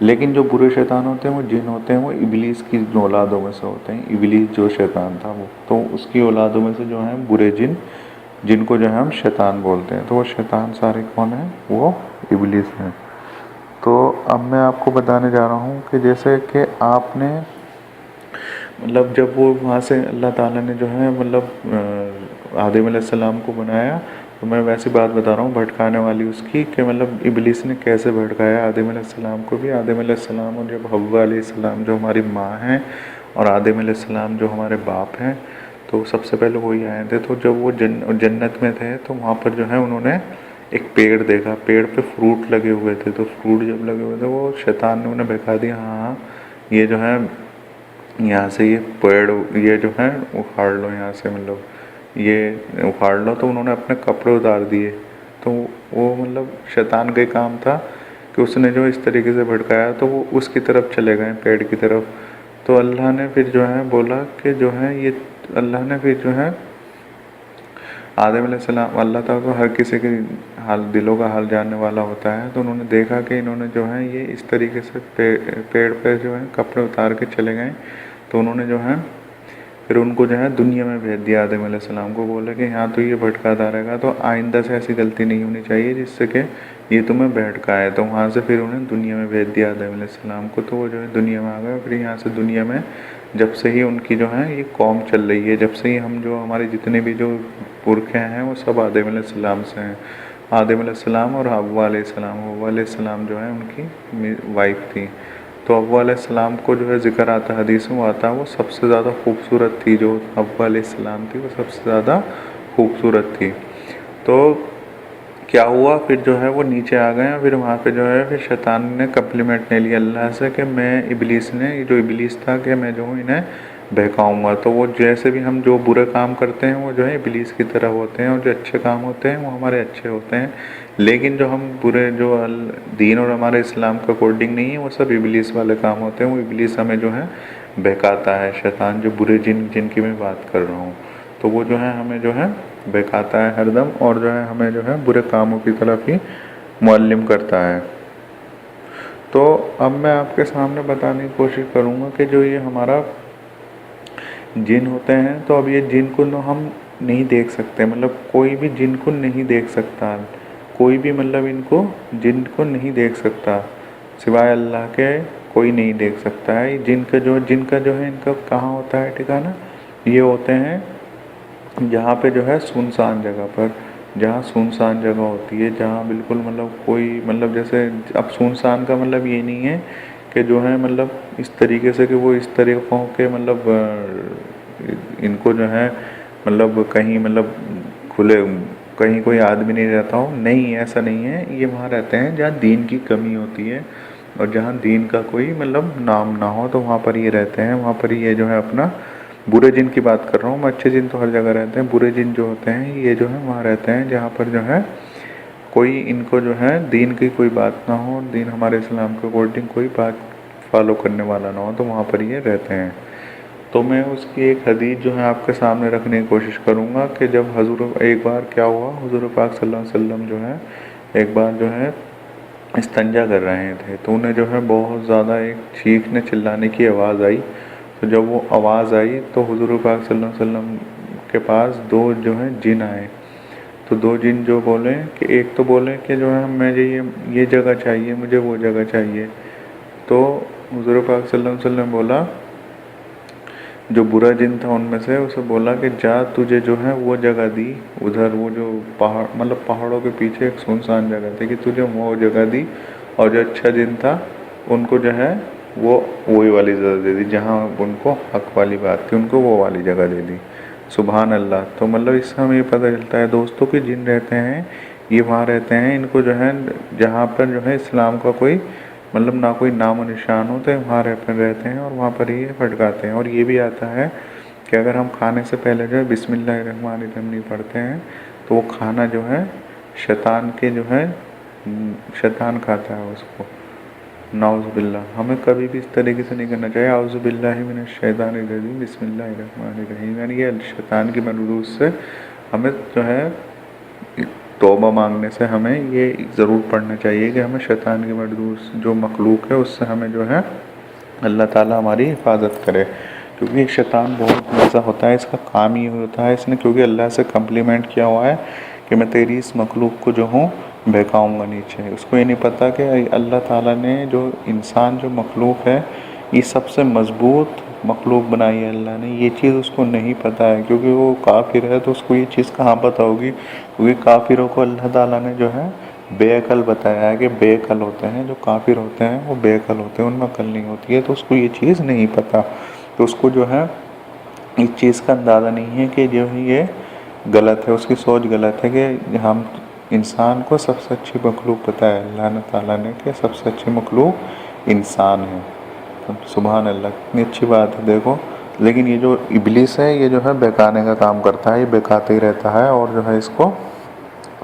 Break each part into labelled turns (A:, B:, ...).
A: لیکن جو برے شیطان ہوتے ہیں وہ جن ہوتے ہیں وہ ابلیس کی اولادوں میں سے ہوتے ہیں. ابلیس جو شیطان تھا وہ تو اس کی اولادوں میں سے جو ہیں برے جن، جن کو جو ہے ہم شیطان بولتے ہیں. تو وہ شیطان سارے کون ہیں؟ وہ ابلیس ہیں. تو اب میں آپ کو بتانے جا رہا ہوں کہ جیسے کہ آپ نے مطلب جب وہ وہاں سے اللہ تعالیٰ نے جو ہے مطلب آدم علیہ السلام کو بنایا، تو میں ویسی بات بتا رہا ہوں بھٹکانے والی اس کی، کہ مطلب ابلیس نے کیسے بھٹکایا آدم علیہ السلام کو بھی. آدم علیہ السلام اور جب حوا علیہ السلام جو ہماری ماں ہیں اور آدم علیہ السلام جو ہمارے باپ ہیں، تو سب سے پہلے وہی آئے تھے. تو جب وہ جنت میں تھے تو وہاں پر جو ہے انہوں نے ایک پیڑ دیکھا، پیڑ پہ فروٹ لگے ہوئے تھے. تو فروٹ جب لگے ہوئے تھے وہ شیطان نے انہیں بہکا دیا، ہاں یہ جو ہے یہاں سے یہ پیڑ یہ جو ہے اکھاڑ لو یہاں سے، مطلب یہ اکھاڑ لو. تو انہوں نے اپنے کپڑے اتار دیے. تو وہ مطلب شیطان کا کام تھا کہ اس نے جو اس طریقے سے بھڑکایا تو وہ اس کی طرف چلے گئے، پیڑ کی طرف. تو اللہ نے پھر جو ہے بولا کہ جو ہے یہ اللہ نے پھر جو ہے آدم علیہ السلام، اللہ تعالیٰ تو ہر کسی کے حال دلوں کا حال جاننے والا ہوتا ہے. تو انہوں نے دیکھا کہ انہوں نے جو ہے یہ اس طریقے سے پیڑ پہ جو ہے کپڑے اتار کے چلے گئے. تو انہوں نے جو ہے پھر ان کو جو ہے دنیا میں بھیج دیا آدم علیہ السلام کو. بولے کہ ہاں تو یہ بھٹکاتا رہے گا، تو آئندہ سے ایسی غلطی نہیں ہونی چاہیے جس سے کہ یہ تمہیں بھٹکائے. تو وہاں سے پھر انہیں دنیا میں بھیج دیا آدم علیہ السلام کو. تو وہ جو ہے دنیا میں آ گئے. پھر یہاں سے دنیا میں جب سے ہی ان کی جو ہے یہ قوم چل رہی ہے، جب سے ہی ہم جو ہمارے جتنے بھی جو پرکھے ہیں وہ سب آدم علیہ السلام سے ہیں. آدم علیہ السلام اور حوا علیہ السلام. حوا علیہ السلام جو ہے ان کی وائف تھی. تو حوا علیہ السلام کو جو ہے ذکر آتا ہے حدیث میں آتا ہے وہ سب سے زیادہ خوبصورت تھی. جو حوا علیہ السلام تھی وہ سب سے زیادہ خوبصورت تھی. تو کیا ہوا پھر جو ہے وہ نیچے آ گئے. پھر وہاں پہ جو ہے پھر شیطان نے کمپلیمنٹ لے لیا اللہ سے کہ میں ابلیس نے جو ابلیس تھا کہ میں جو ہوں انہیں بہکاؤں گا. تو وہ جیسے بھی ہم جو برے کام کرتے ہیں وہ جو ہے ابلیس کی طرح ہوتے ہیں، اور جو اچھے کام ہوتے ہیں وہ ہمارے اچھے ہوتے ہیں. لیکن جو ہم برے جو دین اور ہمارے اسلام کے اکارڈنگ نہیں ہے وہ سب ابلیس والے کام ہوتے ہیں. وہ ابلیس ہمیں جو ہے بہکاتا ہے. شیطان جو برے جن کی میں بات کر رہا ہوں تو وہ جو ہے ہمیں جو ہے بہکاتا ہے ہر دم، اور جو ہے ہمیں جو ہے برے کاموں کی طرف ہی معلم کرتا ہے. تو اب میں آپ کے سامنے بتانے کی کوشش کروں گا کہ جو یہ ہمارا جن ہوتے ہیں، تو اب یہ جن کو ہم نہیں دیکھ سکتے. مطلب کوئی بھی جن کو نہیں دیکھ سکتا، کوئی بھی مطلب ان کو جن کو نہیں دیکھ سکتا سوائے اللہ کے. کوئی نہیں دیکھ سکتا ہے. جن کا جو ہے ان کا کہاں ہوتا ہے ٹھکانہ؟ یہ ہوتے ہیں جہاں پہ جو ہے سنسان جگہ پر، جہاں سنسان جگہ ہوتی ہے، جہاں بالکل مطلب کوئی مطلب جیسے اب سنسان کا مطلب یہ نہیں ہے کہ جو ہے مطلب اس طریقے سے کہ وہ اس طریقوں کے مطلب ان کو جو ہے مطلب کہیں مطلب کھلے کہیں کوئی آدمی نہیں رہتا ہو. نہیں، ایسا نہیں ہے. یہ وہاں رہتے ہیں جہاں دین کی کمی ہوتی ہے اور جہاں دین کا کوئی مطلب نام نہ ہو، تو وہاں پر یہ رہتے ہیں. وہاں پر یہ جو ہے اپنا برے جن کی بات کر رہا ہوں میں، اچھے جن تو ہر جگہ رہتے ہیں. برے جن جو ہوتے ہیں یہ جو ہے وہاں رہتے ہیں جہاں پر جو ہے کوئی ان کو جو ہے دین کی کوئی بات نہ ہو، دین ہمارے اسلام کے اکارڈنگ کوئی بات فالو کرنے والا نہ ہو، تو وہاں پر یہ رہتے ہیں. تو میں اس کی ایک حدیث جو ہے آپ کے سامنے رکھنے کی کوشش کروں گا کہ جب ایک بار کیا ہوا، حضور پاک صلی اللہ علیہ وسلم جو ہے ایک بار جو ہے استنجا کر رہے تھے. تو انہیں جو ہے بہت زیادہ ایک چیخنے چلانے کی آواز آئی. تو جب وہ آواز آئی تو حضور پاک صلی اللہ علیہ وسلم کے پاس دو جو ہیں جن آئے. تو دو جن جو بولے کہ ایک تو بولے کہ جو ہے مجھے یہ جگہ چاہیے، مجھے وہ جگہ چاہیے. تو حضور پاک صلی اللہ علیہ وسلم بولا، جو برا جن تھا ان میں سے اسے بولا کہ جا تجھے جو ہے وہ جگہ دی ادھر، وہ جو پہاڑ مطلب پہاڑوں کے پیچھے ایک سنسان جگہ تھی کہ تجھے وہ جگہ دی. اور جو اچھا جن تھا ان کو جو ہے وہی والی جگہ دے دی جہاں ان کو حق والی بات تھی، ان کو وہ والی جگہ دے دی. سبحان اللہ. تو مطلب اس سے ہمیں یہ پتہ چلتا ہے دوستوں کہ جن رہتے ہیں یہ وہاں رہتے ہیں. ان کو جو ہے جہاں پر جو ہے اسلام کا کوئی مطلب نہ کوئی نام و نشان ہوتے ہیں وہاں رہتے ہیں اور وہاں پر ہی پھٹکاتے ہیں. اور یہ بھی آتا ہے کہ اگر ہم کھانے سے پہلے جو ہے بسم اللہ الرحمن الرحیم نہیں پڑھتے ہیں تو وہ کھانا جو ہے شیطان کے جو ہے شیطان کھاتا ہے اس کو. نعوذ باللہ. ہمیں کبھی بھی اس طریقے سے نہیں کرنا چاہیے. اعوذ باللہ من الشیطان الرجیم بسم اللہ الرحمن الرحیم. یعنی یہ شیطان کی مردود سے ہمیں جو ہے توبہ مانگنے سے ہمیں یہ ضرور پڑھنا چاہیے کہ ہمیں شیطان کی مردود جو مخلوق ہے اس سے ہمیں جو ہے اللہ تعالیٰ ہماری حفاظت کرے، کیونکہ ایک شیطان بہت مزہ ہوتا ہے، اس کا کام ہی ہوتا ہے، اس نے کیونکہ اللہ سے کمپلیمنٹ کیا ہوا ہے کہ میں تیری اس مخلوق کو جو ہوں بہکاؤں گا نیچے۔ اس کو یہ نہیں پتہ کہ اللہ تعالیٰ نے جو انسان جو مخلوق ہے یہ سب سے مضبوط مخلوق بنائی ہے اللہ نے، یہ چیز اس کو نہیں پتہ ہے، کیونکہ وہ کافر ہے تو اس کو یہ چیز کہاں پتہ ہوگی، کیونکہ کافروں کو اللہ تعالیٰ نے جو ہے بے عقل بتایا ہے کہ بے عقل ہوتے ہیں، جو کافر ہوتے ہیں وہ بے عقل ہوتے ہیں، ان میں عقل نہیں ہوتی ہے، تو اس کو یہ چیز نہیں پتہ، تو اس کو جو ہے اس چیز کا اندازہ نہیں ہے کہ جو ہے یہ غلط ہے، اس کی سوچ غلط ہے کہ ہم انسان کو سب سے اچھی مخلوق بتایا اللہ تعالیٰ نے کہ سب سے اچھی مخلوق انسان ہے۔ سبحان اللہ، کتنی اچھی بات ہے دیکھو۔ لیکن یہ جو ابلیس ہے یہ جو ہے بہکانے کا کام کرتا ہے، یہ بہکاتے ہی رہتا ہے، اور جو ہے اس کو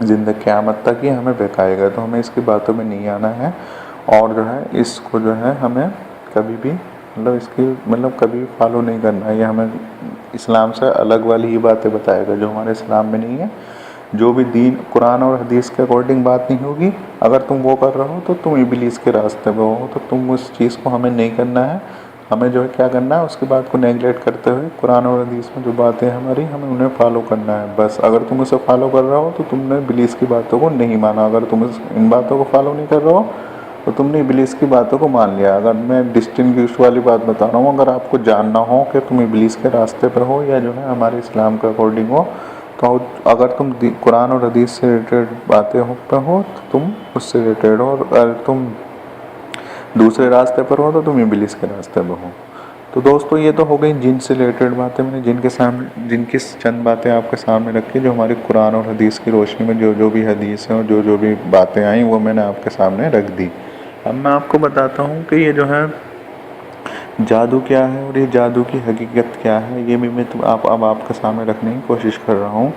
A: زندہ قیامت تک ہی ہمیں بہکائے گا، تو ہمیں اس کی باتوں میں نہیں آنا ہے، اور جو ہے اس کو جو ہے ہمیں کبھی بھی اس کی کبھی فالو نہیں کرنا ہے، یہ ہمیں اسلام سے الگ والی ہی باتیں بتائے گا جو ہمارے اسلام میں نہیں ہے۔ جو بھی دین قرآن اور حدیث کے اکارڈنگ بات نہیں ہوگی، اگر تم وہ کر رہے ہو تو تم ابلیس کے راستے پہ ہو، تو تم اس چیز کو ہمیں نہیں کرنا ہے، ہمیں جو ہے کیا کرنا ہے، اس کی بات کو نیگلیکٹ کرتے ہوئے قرآن اور حدیث میں جو باتیں ہماری ہمیں انہیں فالو کرنا ہے بس۔ اگر تم اسے فالو کر رہے ہو تو تم نے ابلیس کی باتوں کو نہیں مانا، اگر تم ان باتوں کو فالو نہیں کر رہے ہو تو تم نے ابلیس کی باتوں کو مان لیا۔ اگر میں ڈسٹنگوش والی بات بتا رہا ہوں، اگر آپ کو جاننا ہو کہ تم ابلیس کے راستے پر ہو یا جو ہے ہمارے اسلام کے اکارڈنگ ہو، تو اگر تم قرآن اور حدیث سے ریلیٹڈ باتیں پہ ہو تو تم اس سے ریلیٹڈ ہو، اور اگر تم دوسرے راستے پر ہو تو تم ابلیس کے راستے پہ ہو۔ تو دوستو یہ تو ہو گئی جن سے ریلیٹڈ باتیں، میں نے جن کی چند باتیں آپ کے سامنے رکھی جو ہماری قرآن اور حدیث کی روشنی میں جو بھی حدیث ہیں اور جو بھی باتیں آئیں وہ میں نے آپ کے سامنے رکھ دی۔ اب میں آپ کو بتاتا ہوں کہ یہ جو ہے جادو کیا ہے اور یہ جادو کی حقیقت کیا ہے، یہ بھی میں اب آپ کے سامنے رکھنے کی کوشش کر رہا ہوں۔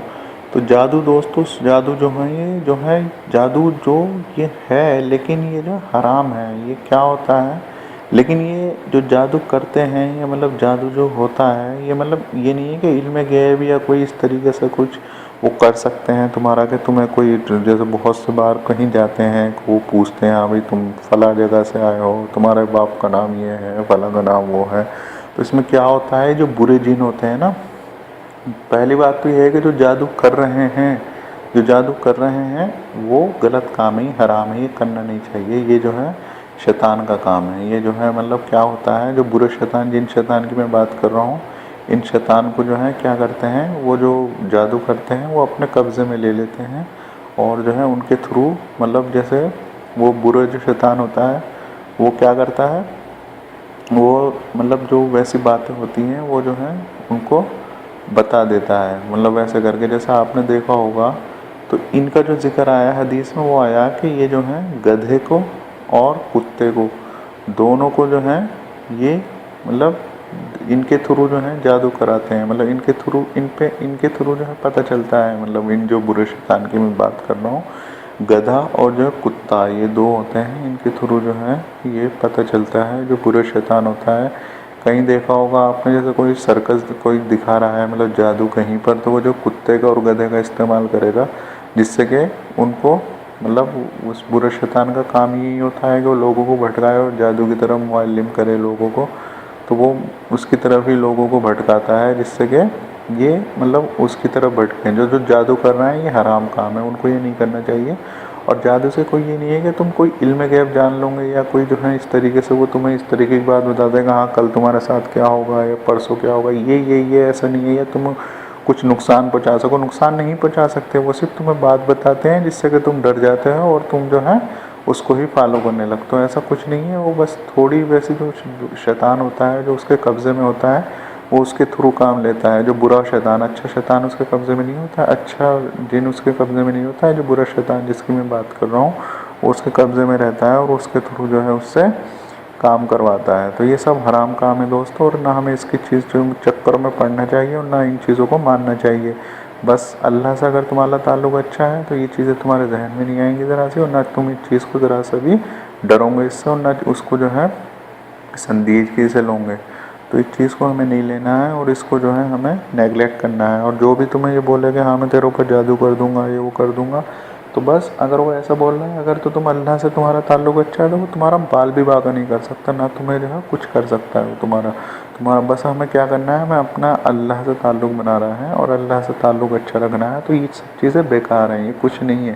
A: تو جادو دوستو، جادو جو ہے یہ جو ہے جادو جو یہ ہے، لیکن یہ جو حرام ہے، یہ کیا ہوتا ہے، لیکن یہ جو جادو کرتے ہیں یہ جادو جو ہوتا ہے یہ یہ نہیں ہے کہ علم غیب یا کوئی اس طریقے سے کچھ وہ کر سکتے ہیں تمہارا، کہ تمہیں کوئی جیسے بہت سے بار کہیں جاتے ہیں وہ پوچھتے ہیں ہاں بھائی تم فلاں جگہ سے آئے ہو، تمہارے باپ کا نام یہ ہے، فلاں کا نام وہ ہے۔ تو اس میں کیا ہوتا ہے، جو برے جن ہوتے ہیں نا، پہلی بات تو یہ ہے کہ جو جادو کر رہے ہیں وہ غلط کام ہے، حرام ہے، یہ کرنا نہیں چاہیے، یہ جو ہے شیطان کا کام ہے۔ یہ جو ہے کیا ہوتا ہے، جو برے شیطان، جن شیطان کی میں بات کر رہا ہوں، ان شیطان کو جو ہے کیا کرتے ہیں، وہ جو جادو کرتے ہیں وہ اپنے قبضے میں لے لیتے ہیں، اور جو ہے ان کے تھرو جیسے وہ برے جو شیطان ہوتا ہے وہ کیا کرتا ہے، وہ جو ویسی باتیں ہوتی ہیں وہ جو ہے ان کو بتا دیتا ہے، ویسے کر کے جیسا آپ نے دیکھا ہوگا۔ تو ان کا جو ذکر آیا حدیث میں وہ آیا کہ یہ جو ہے گدھے کو اور کتے کو دونوں کو جو ہے یہ ان کے تھرو جو ہے جادو کراتے ہیں، ان کے تھرو جو ہے پتہ چلتا ہے، ان جو برے شیطان کی میں بات کر رہا ہوں، گدھا اور جو کتا، یہ دو ہوتے ہیں، ان کے تھرو جو ہے یہ پتہ چلتا ہے جو برے شیطان ہوتا ہے۔ کہیں دیکھا ہوگا آپ نے جیسے کوئی سرکس کوئی دکھا رہا ہے جادو کہیں پر، تو وہ جو کتے کا اور گدھے کا استعمال کرے گا، جس سے کہ ان کو اس برے شیطان کا کام یہی ہوتا ہے کہ وہ لوگوں کو بھٹکائے اور جادو کی طرف معلم کرے لوگوں کو، تو وہ اس کی طرف ہی لوگوں کو بھٹکاتا ہے، جس سے کہ یہ اس کی طرف بھٹکیں۔ جو جادو کر رہے ہیں یہ حرام کام ہے، ان کو یہ نہیں کرنا چاہیے۔ اور جادو سے کوئی یہ نہیں ہے کہ تم کوئی علم غیب جان لو گے، یا کوئی جو ہے اس طریقے سے وہ تمہیں اس طریقے کی بات بتا دے گا، ہاں کل تمہارے ساتھ کیا ہوگا یا پرسوں کیا ہوگا، یہ ایسا نہیں ہے، یا تم کچھ نقصان پہنچا سکو، نقصان نہیں پہنچا سکتے، وہ صرف تمہیں بات بتاتے ہیں جس سے کہ تم ڈر جاتے ہو اور تم جو ہے اس کو ہی فالو کرنے لگتے ہو۔ ایسا کچھ نہیں ہے، وہ بس تھوڑی ویسی جو شیطان ہوتا ہے جو اس کے قبضے میں ہوتا ہے وہ اس کے تھرو کام لیتا ہے۔ جو برا شیطان، اچھا شیطان اس کے قبضے میں نہیں ہوتا، اچھا جن اس کے قبضے میں نہیں ہوتا ہے، جو برا شیطان جس کی میں بات کر رہا ہوں وہ اس کے قبضے میں رہتا ہے، اور اس کے تھرو جو ہے اس سے کام کرواتا ہے۔ تو یہ سب حرام کام ہے دوستو، اور نہ ہمیں اس کی چکر میں پڑنا چاہیے اور نہ ان چیزوں کو ماننا چاہیے۔ بس اللہ سے اگر تمہارا تعلق اچھا ہے تو یہ چیزیں تمہارے ذہن میں نہیں آئیں گی ذرا سی، اور نہ تم اس چیز کو ذرا سا بھی ڈرو گے اس سے، اور نہ اس کو جو ہے سنجیدگی سے لوں گے۔ تو اس چیز کو ہمیں نہیں لینا ہے، اور اس کو جو ہے ہمیں نیگلیکٹ کرنا ہے۔ اور جو بھی تمہیں یہ بولے کہ ہاں میں تیرے اوپر جادو کر دوں گا، یہ وہ کر دوں گا، تو بس اگر وہ ایسا بول رہا ہے اگر تو تم اللہ سے تمہارا تعلق اچھا ہے تو وہ تمہارا بال بھی باغ نہیں کر سکتا، نہ تمہیں جو ہے کچھ کر سکتا ہے وہ تمہارا بس ہمیں کیا کرنا ہے، ہمیں اپنا اللہ سے تعلق بنا رہا ہے اور اللہ سے تعلق اچھا رکھنا ہے۔ تو یہ سب چیزیں بیکار ہیں، یہ کچھ نہیں ہے۔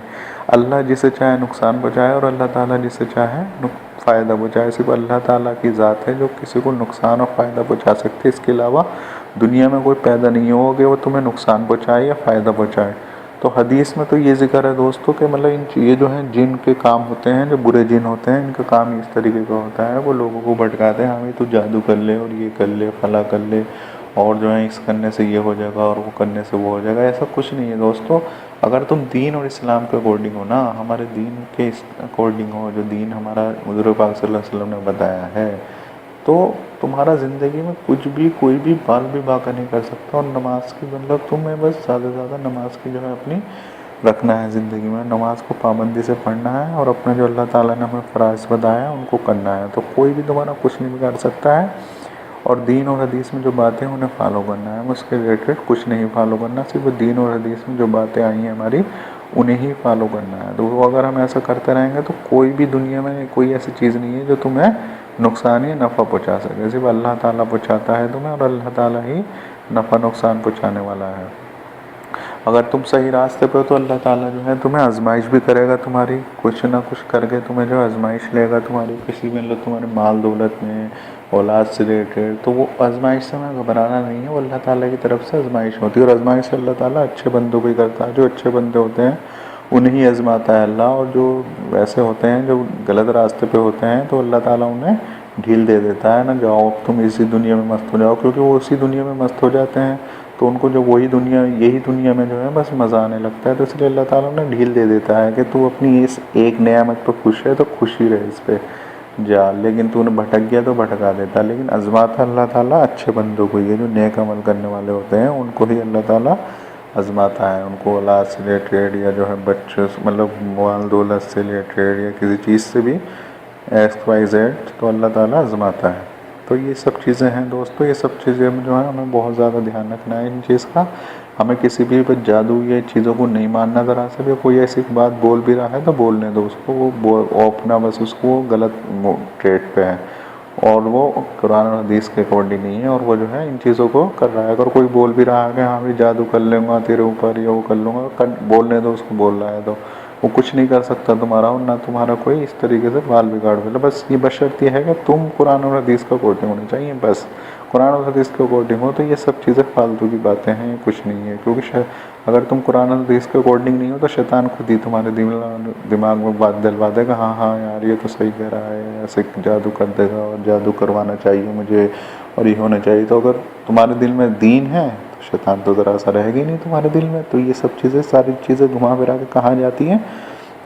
A: اللہ جسے چاہے نقصان پہنچائے اور اللہ تعالیٰ جسے چاہے فائدہ پہنچائے۔ صرف اللہ تعالیٰ کی ذات ہے جو کسی کو نقصان اور فائدہ پہنچا سکتی ہے، اس کے علاوہ دنیا میں کوئی پیدا نہیں ہوگا کہ وہ تمہیں نقصان پہنچائے یا فائدہ پہنچائے۔ تو حدیث میں تو یہ ذکر ہے دوستو کہ مطلب یہ جو ہیں جن کے کام ہوتے ہیں، جو برے جن ہوتے ہیں، ان کا کام اس طریقے کا ہوتا ہے، وہ لوگوں کو بھٹکاتے ہیں، ہمیں تو جادو کر لے اور یہ کر لے فلاں کر لے، اور جو ہے اس کرنے سے یہ ہو جائے گا اور وہ کرنے سے وہ ہو جائے گا۔ ایسا کچھ نہیں ہے دوستو۔ اگر تم دین اور اسلام کے اکارڈنگ ہو نا، ہمارے دین کے اکارڈنگ ہو، جو دین ہمارا حضور پاک صلی اللہ علیہ وسلم نے بتایا ہے، تو تمہارا زندگی میں کچھ بھی کوئی بھی بال بھی باقی نہیں کر سکتا۔ اور نماز کی مطلب تمہیں بس زیادہ سے زیادہ نماز کی جو ہے اپنی رکھنا ہے زندگی میں، نماز کو پابندی سے پڑھنا ہے اور اپنے جو اللہ تعالیٰ نے ہمیں فرائض بتایا ہے ان کو کرنا ہے، تو کوئی بھی تمہارا کچھ نہیں بگاڑ سکتا ہے۔ اور دین اور حدیث میں جو باتیں ہیں انہیں فالو کرنا ہے، اس کے ریلیٹڈ کچھ نہیں فالو کرنا، صرف دین اور حدیث میں جو باتیں آئی ہیں ہماری انہیں ہی فالو کرنا ہے۔ تو اگر ہم ایسا کرتے رہیں گے تو کوئی بھی دنیا میں کوئی ایسی چیز نہیں ہے جو تمہیں نقصان یا نفع پہنچا سکے، صرف اللہ تعالیٰ پہنچاتا ہے تمہیں، اور اللہ تعالیٰ ہی نفع نقصان پہنچانے والا ہے۔ اگر تم صحیح راستے پہ ہو تو اللہ تعالیٰ جو ہے تمہیں آزمائش بھی کرے گا، تمہاری کچھ نہ کچھ کر کے تمہیں جو آزمائش لے گا، تمہاری کسی میں تمہارے مال دولت میں، اولاد سے ریلیٹڈ، تو وہ آزمائش سے ہمیں گھبرانا نہیں ہے، وہ اللہ تعالیٰ کی طرف سے آزمائش ہوتی ہے، اور آزمائش سے اللہ تعالیٰ اچھے بندوں کو ہی کرتا ہے، جو اچھے بندے ہوتے ہیں انہیں آزماتا ہے اللہ، اور جو ویسے ہوتے ہیں جو غلط راستے پہ ہوتے ہیں تو اللہ تعالیٰ انہیں ڈھیل دے دیتا ہے نا، جاؤ تم اسی دنیا میں مست ہو جاؤ، کیونکہ وہ اسی دنیا میں مست ہو جاتے ہیں تو ان کو جو وہی دنیا یہی دنیا میں جو ہے بس مزہ آنے لگتا ہے، تو اس لیے اللہ تعالیٰ نے ڈھیل دے دیتا ہے کہ تو اپنی اس ایک نعمت پہ خوش ہے تو خوشی رہے اس پہ جا، لیکن تو نے بھٹک گیا تو بھٹکا دیتا، لیکن آزماتا اللہ تعالیٰ اچھے بندوں کو، یہ جو نیک عمل کرنے والے ہوتے ہیں ان کو ہی اللہ تعالیٰ آزماتا ہے، ان کو اولاد سے ریلیٹڈ یا جو ہے بچوں مطلب مال دولت سے ریلیٹڈ یا کسی چیز سے بھی ایکس وائی زیڈ، تو اللہ تعالیٰ آزماتا ہے۔ تو یہ سب چیزیں ہیں دوستو، یہ سب چیزیں جو ہیں ہمیں بہت زیادہ دھیان رکھنا ہے ان چیز کا، ہمیں کسی بھی پر جادو یا چیزوں کو نہیں ماننا، ذرا سے بھی کوئی ایسی بات بول بھی رہا ہے تو بولنے دو اس کو، وہ اپنا بس اس کو غلط ٹریٹ پہ ہے اور وہ قرآن اور حدیث کے اکارڈنگ نہیں ہے، اور وہ جو ہے ان چیزوں کو کر رہا ہے۔ اگر کوئی بول بھی رہا ہے کہ ہاں بھی جادو کر لوں گا تیرے اوپر یا وہ کر لوں گا، بولنے دو اس کو، بول رہا ہے تو وہ کچھ نہیں کر سکتا تمہارا، اور نہ تمہارا کوئی اس طریقے سے بال بگاڑ دے، بس یہ بشرط یہ ہے کہ تم قرآن اور حدیث کا اکارڈنگ ہونا چاہیے، بس قرآن اور حدیث کے اکارڈنگ ہو تو یہ سب چیزیں فالتو کی باتیں ہیں، کچھ نہیں ہے، کیونکہ اگر تم قرآن اور حدیث کے اکارڈنگ نہیں ہو تو شیطان خود ہی تمہارے دماغ میں بات دلوا دے گا، ہاں ہاں یار یہ تو صحیح کہہ رہا ہے، ایسے جادو کر دے گا اور جادو کروانا چاہیے مجھے اور یہ ہونا چاہیے، تو اگر تمہارے دل میں دین ہے تو شیطان تو ذرا سا رہے گی نہیں تمہارے دل میں۔ تو یہ سب چیزیں ساری چیزیں گھما پھرا کے کہاں جاتی ہیں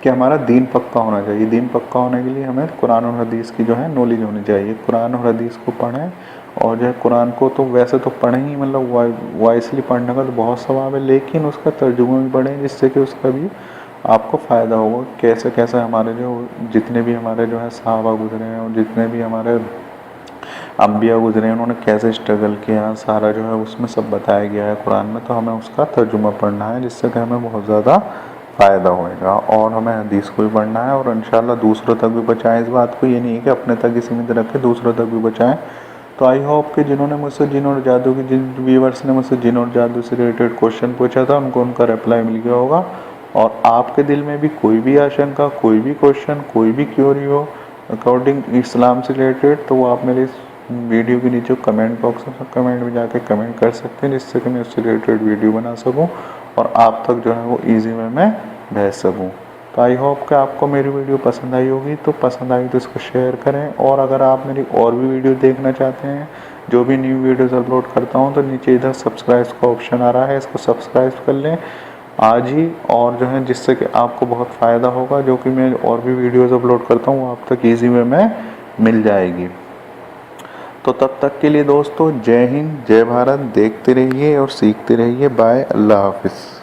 A: کہ ہمارا دین پکا ہونا چاہیے، دین پکا ہونے کے لیے ہمیں قرآن اور حدیث کی جو ہے نالج ہونی چاہیے، قرآن اور حدیث کو پڑھیں، اور جو ہے قرآن کو تو ویسے تو پڑھیں ہی، مطلب وائسلی پڑھنے کا تو بہت ثواب ہے، لیکن اس کا ترجمہ بھی پڑھیں جس سے کہ اس کا بھی آپ کو فائدہ ہوگا، کیسے کیسے ہمارے جو جتنے بھی ہمارے جو ہے صحابہ گزرے ہیں اور جتنے بھی ہمارے انبیاء گزرے ہیں انہوں نے کیسے اسٹرگل کیا، سارا جو ہے اس میں سب بتایا گیا ہے قرآن میں، تو ہمیں اس کا ترجمہ پڑھنا ہے جس سے کہ ہمیں بہت زیادہ فائدہ ہوئے گا، اور ہمیں حدیث کو بھی پڑھنا ہے، اور انشاءاللہ دوسروں تک بھی بچائیں اس بات کو، یہ نہیں ہے کہ اپنے تک ہی سیمت رکھے، دوسروں تک بھی بچائیں۔ تو آئی ہوپ کہ جنہوں نے مجھ سے جن اور جادو کی، جن ویورس نے مجھ سے جن اور جادو سے ریلیٹڈ کوشچن پوچھا تھا ان کا ریپلائی مل گیا ہوگا، اور آپ کے دل میں بھی کوئی بھی آشنکا، کوئی بھی کوشچن، کوئی بھی کیوری ہو اکارڈنگ اسلام سے ریلیٹڈ، تو وہ آپ میرے اس ویڈیو کے نیچے کمنٹ باکس میں کمنٹ میں جا کے کمنٹ کر سکتے ہیں، جس سے کہ میں اس سے ریلیٹڈ ویڈیو بنا سکوں اور آپ تک جو ہے وہ ایزی وے میں بھیج سکوں۔ تو آئی ہوپ کہ آپ کو میری ویڈیو پسند آئی ہوگی، تو پسند آئی تو اس کو شیئر کریں، اور اگر آپ میری اور بھی ویڈیو دیکھنا چاہتے ہیں، جو بھی نیو ویڈیوز اپلوڈ کرتا ہوں، تو نیچے ادھر سبسکرائب کا آپشن آ رہا ہے، اس کو سبسکرائب کر لیں آج ہی، اور جو ہے جس سے کہ آپ کو بہت فائدہ ہوگا، جو کہ میں اور بھی ویڈیوز اپلوڈ کرتا ہوں وہ آپ تک ایزی وے میں مل جائے گی۔ تو تب تک کے لیے دوستو، جے ہند جے بھارت، دیکھتے رہیے اور سیکھتے رہیے، بائے، اللہ حافظ۔